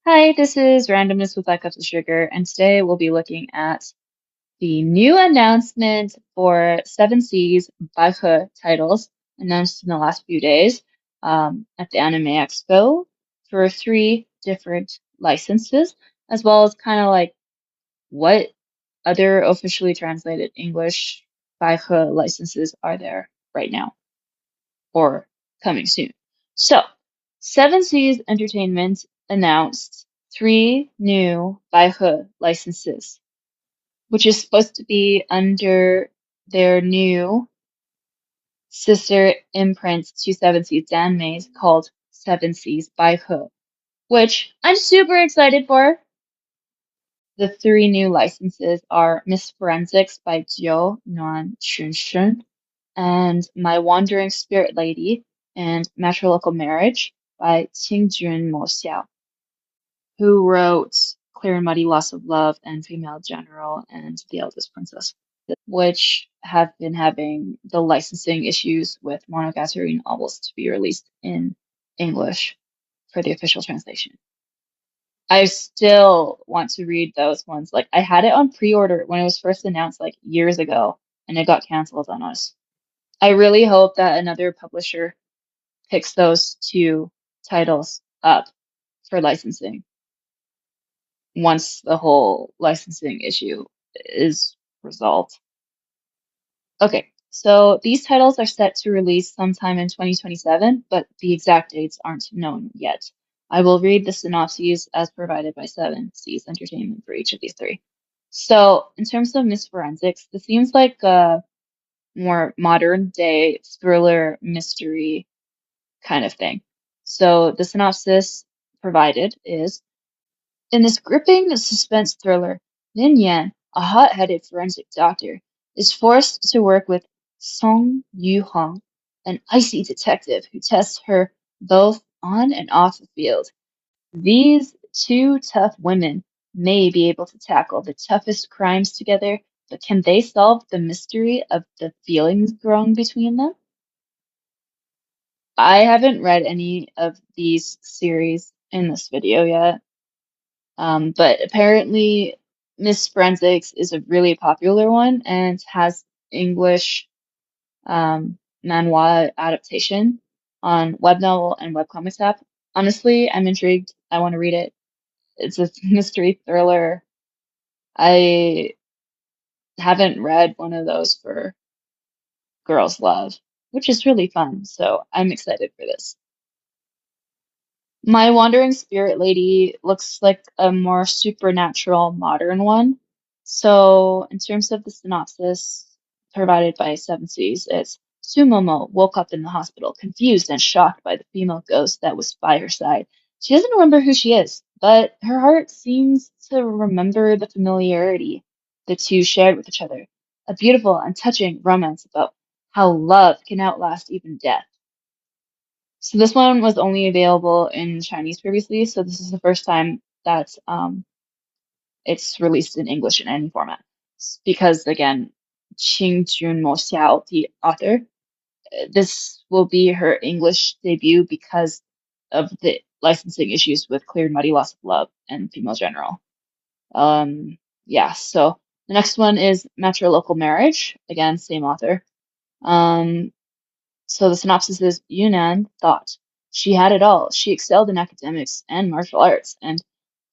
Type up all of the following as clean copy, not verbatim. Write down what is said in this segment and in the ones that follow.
Hi, this is Randomness with Black Cups of Sugar, and today we'll be looking at the new announcement for Seven Seas Baihe titles announced in the last few days at the Anime Expo for three different licenses, as well as kind of like what other officially translated English Baihe licenses are there right now or coming soon. So, Seven Seas Entertainment announced three new Baihe licenses, which is supposed to be under their new sister imprint to Seven Seas Danmaze called Seven Seas Baihe, which I'm super excited for. The three new licenses are Miss Forensics by Jiu Nuan Shunshun and My Wandering Spirit Lady and Matrilocal Marriage by Qingjun Mo Xiao, who wrote Clear and Muddy Loss of Love and Female General and The Eldest Princess, which have been having the licensing issues with Monogatari novels to be released in English for the official translation. I still want to read those ones. Like I had it on pre-order when it was first announced like years ago and it got canceled on us. I really hope that another publisher picks those two titles up for licensing once the whole licensing issue is resolved. Okay, so these titles are set to release sometime in 2027, but the exact dates aren't known yet. I will read the synopses as provided by Seven Seas Entertainment for each of these three. So, in terms of Miss Forensics, this seems like a more modern day thriller mystery kind of thing. So the synopsis provided is in this gripping suspense thriller, Lin Yan, a hot-headed forensic doctor, is forced to work with Song Yu-hong, an icy detective who tests her both on and off the field. These two tough women may be able to tackle the toughest crimes together, but can they solve the mystery of the feelings growing between them? I haven't read any of these series in this video yet, but apparently Miss Forensics is a really popular one and has English manhwa adaptation on web novel and webcomics app. Honestly, I'm intrigued. I want to read it. It's a mystery thriller. I haven't read one of those for Girls Love, which is really fun, so I'm excited for this. My Wandering Spirit Lady looks like a more supernatural modern one. So, in terms of the synopsis provided by Seven Seas, it's Sumomo woke up in the hospital, confused and shocked by the female ghost that was by her side. She doesn't remember who she is, but her heart seems to remember the familiarity the two shared with each other. A beautiful and touching romance about how love can outlast even death. So this one was only available in Chinese previously, so this is the first time that it's released in English in any format. Because again, Qing Jun Mo Xiao, the author, this will be her English debut because of the licensing issues with Clear and Muddy Loss of Love and Female General. Yeah, so the next one is Matrilocal Marriage, again, same author. Um, So the synopsis is Yunnan thought she had it all. She excelled in academics and martial arts, and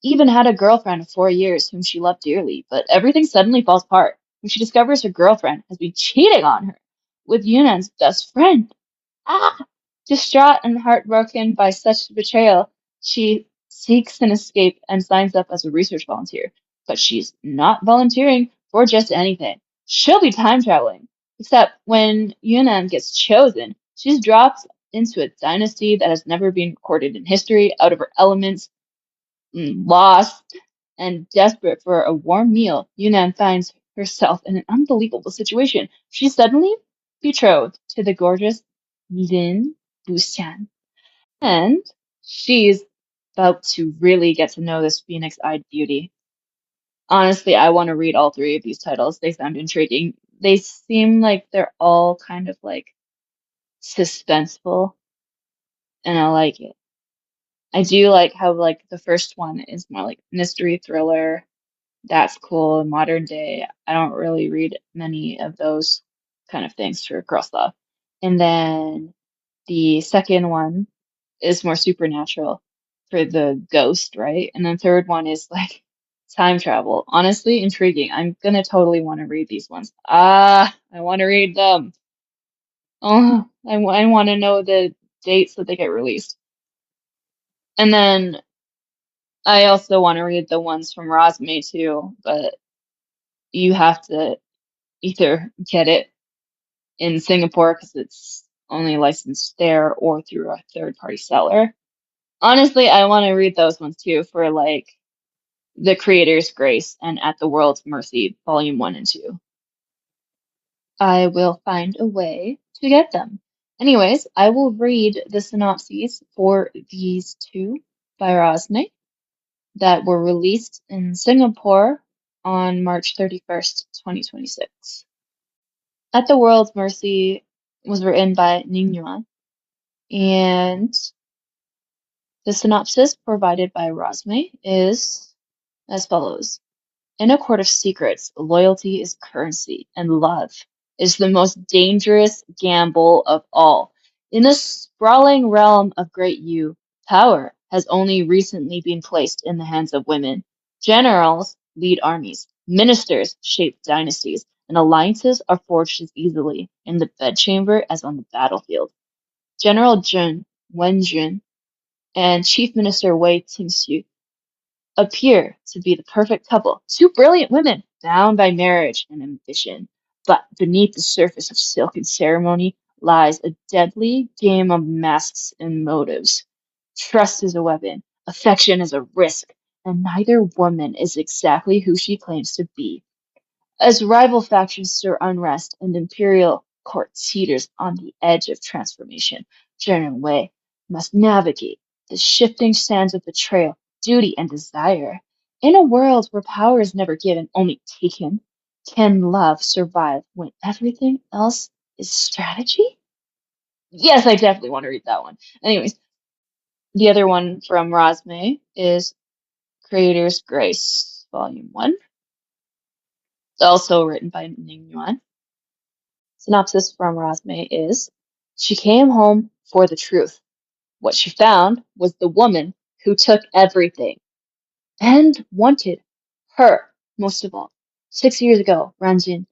even had a girlfriend of 4 years whom she loved dearly. But everything suddenly falls apart when she discovers her girlfriend has been cheating on her with Yunnan's best friend. Ah! Distraught and heartbroken by such betrayal, she seeks an escape and signs up as a research volunteer. But she's not volunteering for just anything. She'll be time traveling. Except when Yunnan gets chosen, she's dropped into a dynasty that has never been recorded in history, out of her elements, lost, and desperate for a warm meal. Yunnan finds herself in an unbelievable situation. She's suddenly betrothed to the gorgeous Lin Buxian, and she's about to really get to know this phoenix-eyed beauty. Honestly, I want to read all three of these titles. They sound intriguing. They seem like they're all kind of like suspenseful, and I like it. I do like how like the first one is more like mystery thriller. That's cool. Modern day. I don't really read many of those kind of things for girl stuff. And then the second one is more supernatural for the ghost, right? And then third one is like time travel. Honestly, intriguing. I'm gonna totally want to read these ones. Ah, I want to read them. Oh, I want to know the dates that they get released. And then I also want to read the ones from Rosme too, but you have to either get it in Singapore because it's only licensed there or through a third party seller. Honestly, I want to read those ones too for like The Creator's Grace and At the World's Mercy, Volume 1 and 2. I will find a way to get them. Anyways, I will read the synopses for these two by Rosne that were released in Singapore on March 31st, 2026. At the World's Mercy was written by Ning Yuan, and the synopsis provided by Rosme is as follows. In a court of secrets, loyalty is currency, and love is the most dangerous gamble of all. In the sprawling realm of Great Yu, power has only recently been placed in the hands of women. Generals lead armies, ministers shape dynasties, and alliances are forged as easily in the bedchamber as on the battlefield. General Jun Wenjun and Chief Minister Wei Tingxiu appear to be the perfect couple, two brilliant women bound by marriage and ambition. But beneath the surface of silk and ceremony lies a deadly game of masks and motives. Trust is a weapon, affection is a risk, and neither woman is exactly who she claims to be. As rival factions stir unrest and imperial court teeters on the edge of transformation, Zhenin Wei must navigate the shifting sands of betrayal, duty, and desire. In a world where power is never given, only taken, can love survive when everything else is strategy? Yes, I definitely want to read that one. Anyways, the other one from Rosme is Creator's Grace, Volume 1. It's also written by Ning Yuan. Synopsis from Rosme is she came home for the truth. What she found was the woman who took everything and wanted her most of all. 6 years ago, Ranjin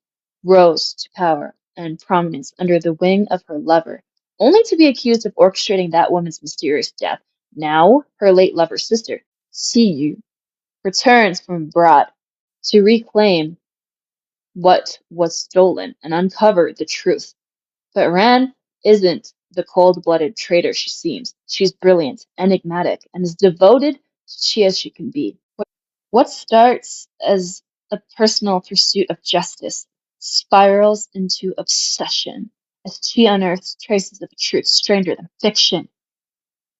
rose to power and prominence under the wing of her lover, only to be accused of orchestrating that woman's mysterious death. Now, her late lover's sister, Siyu, returns from abroad to reclaim what was stolen and uncover the truth. But Ran isn't the cold-blooded traitor she seems. She's brilliant, enigmatic, and as devoted as she can be. What starts as a personal pursuit of justice spirals into obsession as she unearths traces of a truth stranger than fiction,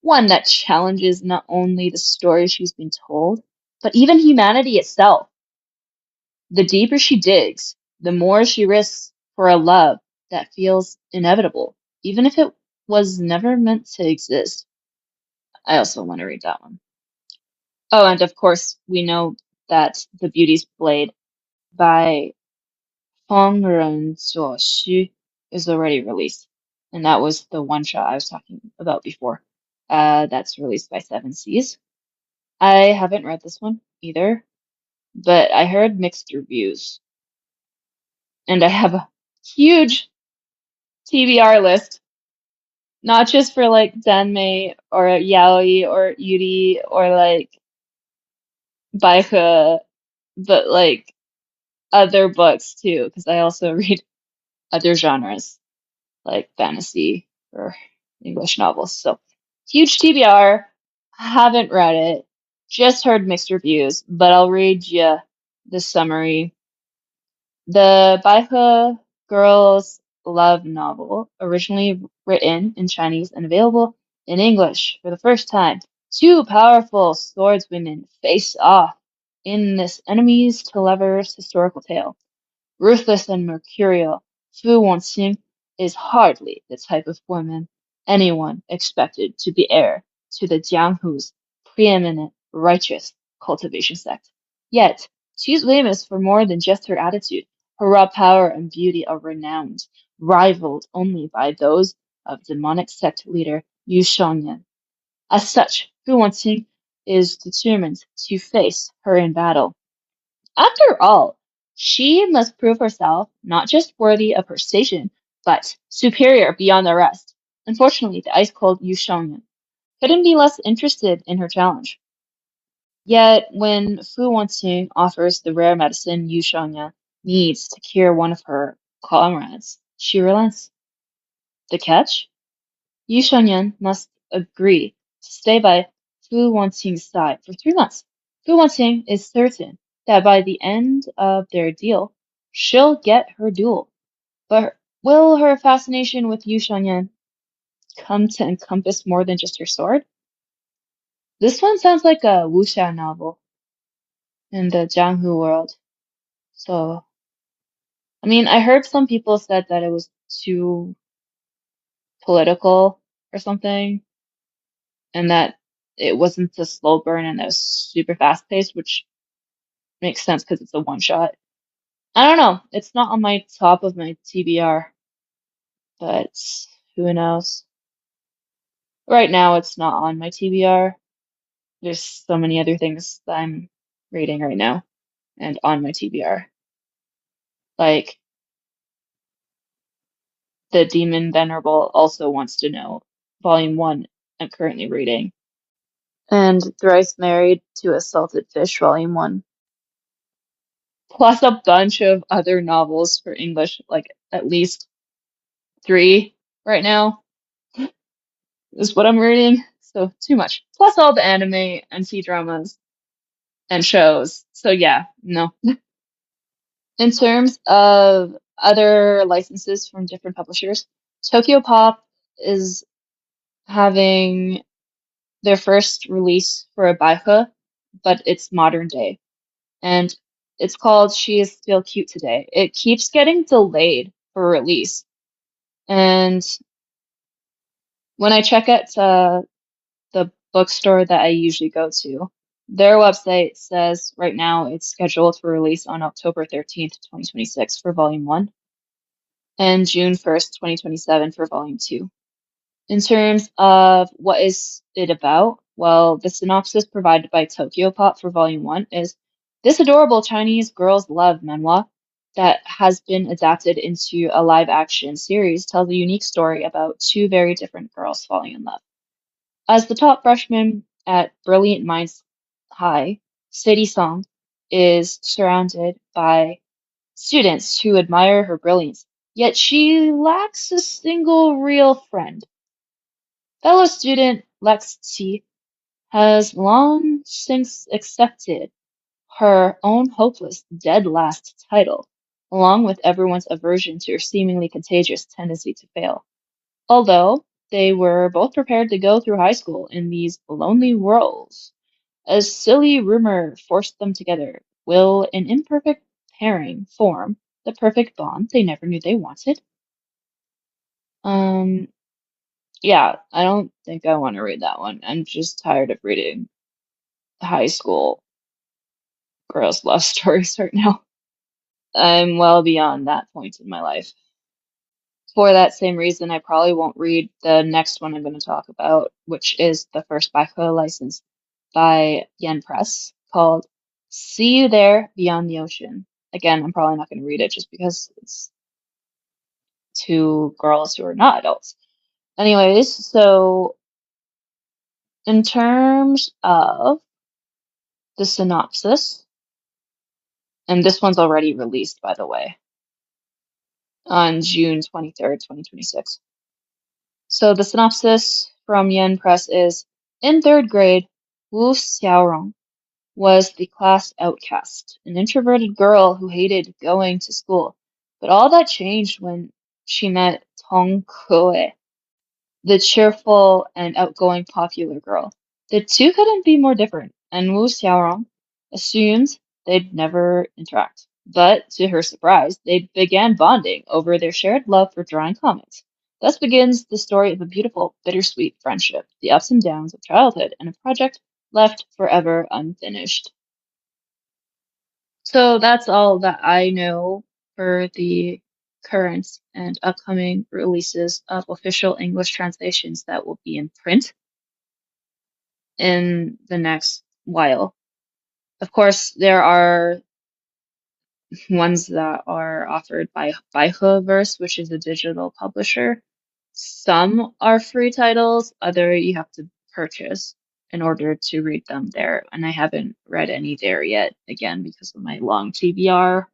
one that challenges not only the story she's been told, but even humanity itself. The deeper she digs, the more she risks for a love that feels inevitable, even if it was never meant to exist. I also want to read that one. Oh, and of course, we know that The Beauty's Blade by Feng Ren Xu is already released. And that was the one shot I was talking about before. That's released by Seven Seas. I haven't read this one either, but I heard mixed reviews. And I have a huge TBR list, not just for like Danmei or Yaoi or Yuri or like Baihe, but like other books too, because I also read other genres like fantasy or English novels. So huge TBR, haven't read it, just heard mixed reviews, but I'll read you the summary. The Baihe Girls Love novel, originally written in Chinese and available in English for the first time. Two powerful swordswomen face off in this enemies to lovers historical tale. Ruthless and mercurial, Fu Wanxing is hardly the type of woman anyone expected to be heir to the Jianghu's preeminent righteous cultivation sect. Yet, she's famous for more than just her attitude. Her raw power and beauty are renowned, rivaled only by those of demonic sect leader Yu Shangyan. As such, Fu Wanqing is determined to face her in battle. After all, she must prove herself not just worthy of her station, but superior beyond the rest. Unfortunately, the ice-cold Yu Shengyan couldn't be less interested in her challenge. Yet, when Fu Wanqing offers the rare medicine Yu Shengyan needs to cure one of her comrades, she relents. The catch? Yu Shengyan must agree to stay by Fu Wanqing's side for 3 months. Fu Wanqing is certain that by the end of their deal, she'll get her duel. But will her fascination with Yu Shengyan come to encompass more than just her sword? This one sounds like a wuxia novel in the Jianghu world. So, I mean, I heard some people said that it was too political or something, and that it wasn't a slow burn and that it was super fast paced, which makes sense because it's a one shot. I don't know. It's not on my top of my TBR, but who knows? Right now, it's not on my TBR. There's so many other things that I'm reading right now and on my TBR. Like, The Demon Venerable also wants to know, Volume 1, I'm currently reading. And Thrice Married to a Salted Fish, Volume 1. Plus a bunch of other novels for English, like at least 3 right now is what I'm reading. So too much. Plus all the anime and C-dramas and shows. So yeah, no. In terms of other licenses from different publishers, Tokyo Pop is having their first release for a Baihe, but it's modern day. And it's called She Is Still Cute Today. It keeps getting delayed for release. And when I check at the bookstore that I usually go to, their website says right now it's scheduled for release on October 13th, 2026 for Volume 1 and June 1st, 2027 for Volume 2. In terms of what is it about, well, the synopsis provided by Tokyo Pop for Volume 1 is this adorable Chinese girls' love memoir that has been adapted into a live-action series tells a unique story about two very different girls falling in love. As the top freshman at Brilliant Minds High, Sadie Song is surrounded by students who admire her brilliance, yet she lacks a single real friend. Fellow student Lex T has long since accepted her own hopeless dead last title, along with everyone's aversion to her seemingly contagious tendency to fail. Although they were both prepared to go through high school in these lonely worlds, a silly rumor forced them together. Will an imperfect pairing form the perfect bond they never knew they wanted? Um, yeah, I don't think I want to read that one. I'm just tired of reading high school girls' love stories right now. I'm well beyond that point in my life. For that same reason, I probably won't read the next one I'm going to talk about, which is the first Baihe license by Yen Press called See You There Beyond the Ocean. Again, I'm probably not going to read it just because it's two girls who are not adults. Anyways, so in terms of the synopsis, and this one's already released, by the way, on June 23rd, 2026. So the synopsis from Yen Press is, in third grade, Wu Xiaorong was the class outcast, an introverted girl who hated going to school. But all that changed when she met Tong Kuei, the cheerful and outgoing popular girl. The two couldn't be more different, and Wu Xiaorong assumed they'd never interact. But to her surprise, they began bonding over their shared love for drawing comics. Thus begins the story of a beautiful, bittersweet friendship, the ups and downs of childhood, and a project left forever unfinished. So that's all that I know for the current and upcoming releases of official English translations that will be in print in the next while. Of course, there are ones that are offered by Baihe, which is a digital publisher. Some are free titles, other you have to purchase in order to read them there. And I haven't read any there yet, again, because of my long TBR.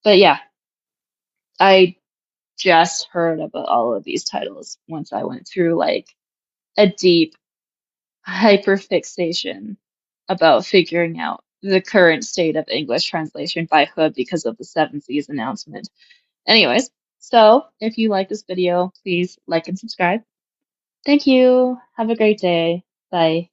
But yeah, I just heard about all of these titles once I went through like a deep hyperfixation about figuring out the current state of English translation by Hood because of the Seven Seas announcement. Anyways, so if you like this video, please like and subscribe. Thank you. Have a great day. Bye.